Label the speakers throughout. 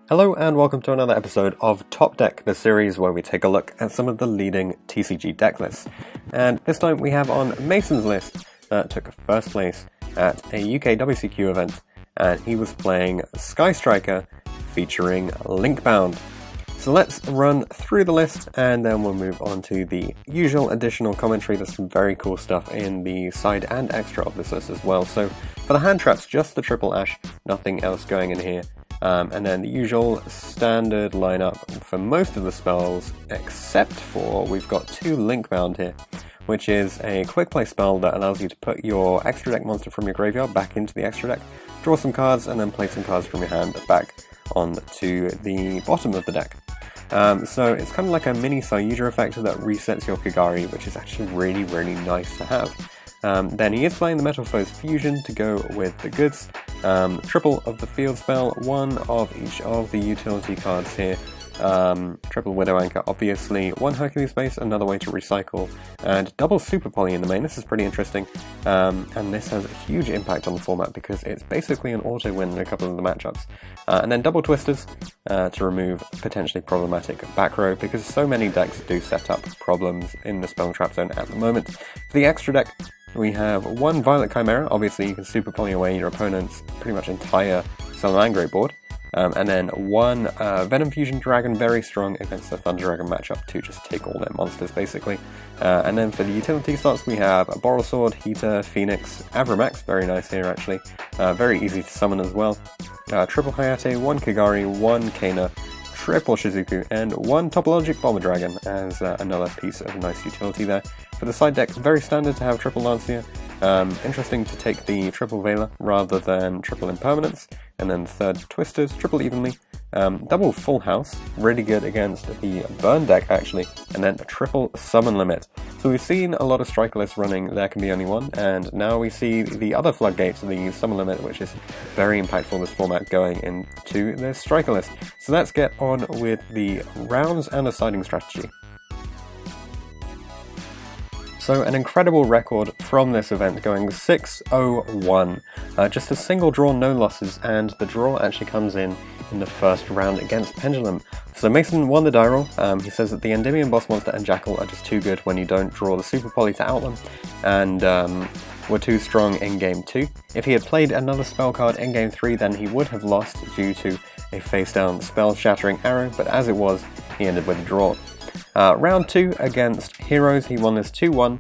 Speaker 1: Hello and welcome to another episode of Top Deck, the series where we take a look at some of the leading TCG deck lists. And this time we have on Mason's list that took first place at a UK WCQ event, and he was playing Sky Striker featuring Linkbound. So let's run through the list and then we'll move on to the usual additional commentary. There's some very cool stuff in the side and extra of this list as well. So for the hand traps, just the triple ash, nothing else going in here. And then the usual standard lineup for most of the spells, except for we've got two Linkbound here, which is a quick play spell that allows you to put your extra deck monster from your graveyard back into the extra deck, draw some cards, and then play some cards from your hand back onto the bottom of the deck. So it's kind of like a mini Sayuja effect that resets your Kigari, which is actually really nice to have. Then he is playing the Metal Foes Fusion to go with the goods. Triple of the field spell, one of each of the utility cards here. Triple Widow Anchor, obviously, one Hercules base, another way to recycle, and double Super Poly in the main. This is pretty interesting, and this has a huge impact on the format because it's basically an auto win in a couple of the matchups. And then double Twisters to remove potentially problematic back row, because so many decks do set up problems in the spell trap zone at the moment. For the extra deck, we have one Violet Chimera. Obviously you can Super Poly away your opponent's pretty much entire Salamangreat board. And then one Venom Fusion Dragon, very strong against the Thunder Dragon matchup to just take all their monsters basically. And then for the utility slots we have a Boral Sword, Heater, Phoenix, Avramax, very nice here actually, very easy to summon as well. Triple Hayate, one Kigari, one Kana, triple Shizuku, and one Topologic Bomber Dragon as another piece of nice utility there. For the side deck, very standard to have triple Lancia. Interesting to take the triple Veiler rather than triple Impermanence, and then third Twisters, triple Evenly, double Full House, really good against the Burn deck actually, and then a triple Summon Limit. So we've seen a lot of Striker lists running There Can Be Only One, and now we see the other floodgates of the Summon Limit, which is very impactful in this format going into the Striker list. So let's get on with the rounds and the siding strategy. So an incredible record from this event, going 6-0-1. Just a single draw, no losses, and the draw actually comes in the first round against Pendulum. So Mason won the die roll. He says that the Endymion Boss Monster and Jackal are just too good when you don't draw the Super Poly to out them, and were too strong in Game 2. If he had played another spell card in Game 3, then he would have lost due to a face-down spell-shattering arrow, but as it was, he ended with a draw. Round 2 against Heroes, he won this 2-1.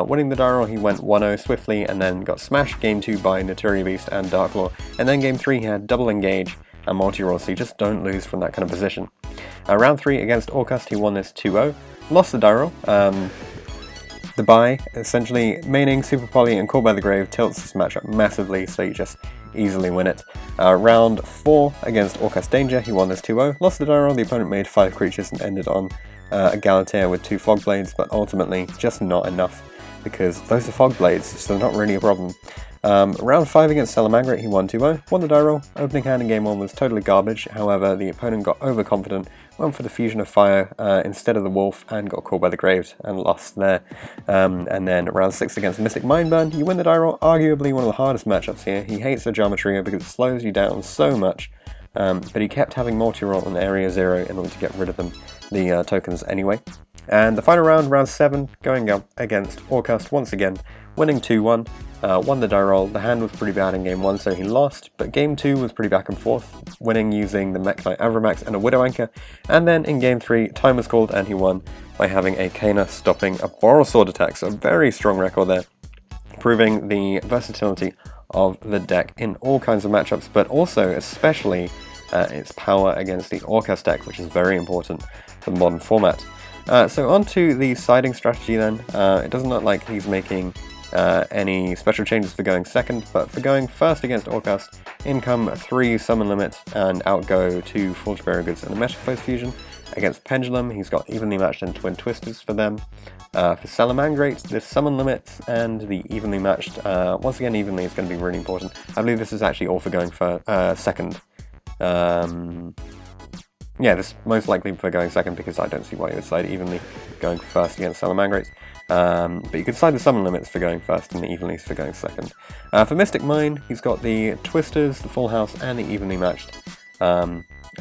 Speaker 1: Winning the die roll, he went 1-0 swiftly and then got smashed Game 2 by Naturia Beast and Darklaw. And then Game 3 he had double engage and multi-roll, so you just don't lose from that kind of position. Round 3 against Orcust, he won this 2-0. Lost the die roll. The bye, essentially maining Super Poly and Call by the Grave tilts this matchup massively, so you just easily win it. Round 4 against Orcust Danger, he won this 2-0. Lost the die roll, the opponent made 5 creatures and ended on a Galatea with 2 Fog Blades, but ultimately just not enough because those are Fog Blades, so they're not really a problem. Round 5 against Salamangreat, he won 2-0, won the die roll. Opening hand in Game 1 was totally garbage, however the opponent got overconfident, went for the Fusion of Fire instead of the Wolf and got called by the Graves and lost there. And then round 6 against Mystic Mindburn, you win the die roll, arguably one of the hardest matchups here. He hates the Geometria because it slows you down so much, but he kept having multi-roll on Area 0 in order to get rid of them, the tokens anyway. And the final round, round 7, going up against Orcust once again, winning 2-1, won the die roll. The hand was pretty bad in Game 1, so he lost, but Game 2 was pretty back and forth, winning using the Mech Knight Avramax and a Widow Anchor. And then in Game 3, time was called and he won by having a Kana stopping a Boral Sword attack, so a very strong record there, proving the versatility of the deck in all kinds of matchups, but also especially its power against the Orcust deck, which is very important for the modern format. So on to the siding strategy then. It doesn't look like he's making any special changes for going second, but for going first against Orcust, in come 3 Summon Limit and out go 2 Forge Bearer Goods and a Metal Foes Fusion. Against Pendulum, he's got evenly matched and Twin Twisters for them. For Salamangreat, the Summon Limits and the evenly matched, once again evenly is going to be really important. I believe this is actually all for going for second. Yeah, this is most likely for going second because I don't see why you would side evenly going first against Salamangreat. But you could side the Summon Limits for going first and the Evenlies for going second. For Mystic Mine, he's got the Twisters, the Full House, and the evenly matched.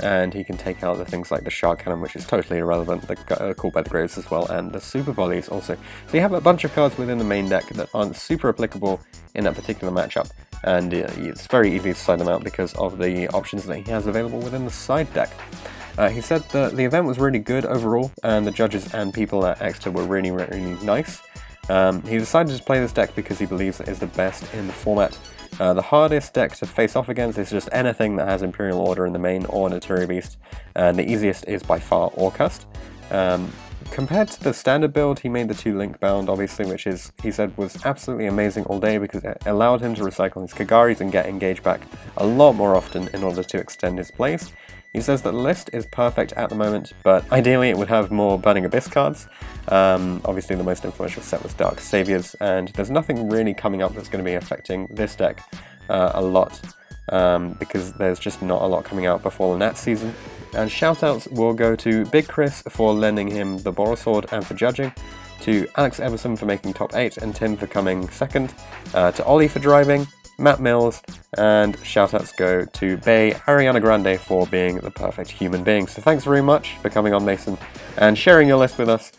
Speaker 1: and he can take out the things like the Shark Cannon, which is totally irrelevant, the Call by the Graves as well, and the Super Polys also. So you have a bunch of cards within the main deck that aren't super applicable in that particular matchup, and it's very easy to side them out because of the options that he has available within the side deck. He said that the event was really good overall, and the judges and people at Exeter were really, really nice. He decided to play this deck because he believes it is the best in the format. The hardest deck to face off against is just anything that has Imperial Order in the main or Naturi Beast, and the easiest is by far Orcust. Compared to the standard build, he made the 2 Link Bound, obviously, which he said was absolutely amazing all day because it allowed him to recycle his Kagaris and get engaged back a lot more often in order to extend his plays. He says that the list is perfect at the moment, but ideally it would have more Burning Abyss cards. Obviously the most influential set was Dark Saviors, and there's nothing really coming up that's going to be affecting this deck a lot, because there's just not a lot coming out before the Nat season. And shoutouts will go to Big Chris for lending him the Boros Sword and for judging, to Alex Everson for making top 8 and Tim for coming second, to Ollie for driving, Matt Mills, and shoutouts go to Bay Ariana Grande for being the perfect human being. So thanks very much for coming on, Mason, and sharing your list with us.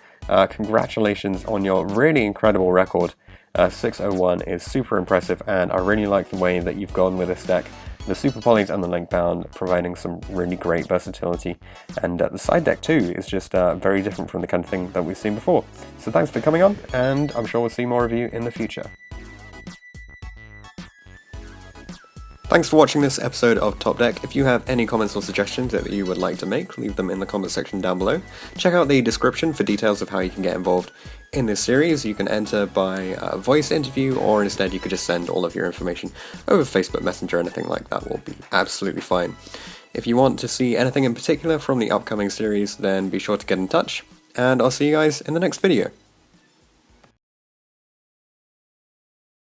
Speaker 1: Congratulations on your really incredible record. 601 is super impressive, and I really like the way that you've gone with this deck. The Super Polys and the Link Bound providing some really great versatility, and the side deck too is just very different from the kind of thing that we've seen before. So thanks for coming on, and I'm sure we'll see more of you in the future. Thanks for watching this episode of Top Deck. If you have any comments or suggestions that you would like to make, leave them in the comment section down below. Check out the description for details of how you can get involved in this series. You can enter by voice interview, or instead you could just send all of your information over Facebook Messenger. Anything like that will be absolutely fine. If you want to see anything in particular from the upcoming series, then be sure to get in touch, and I'll see you guys in the next video.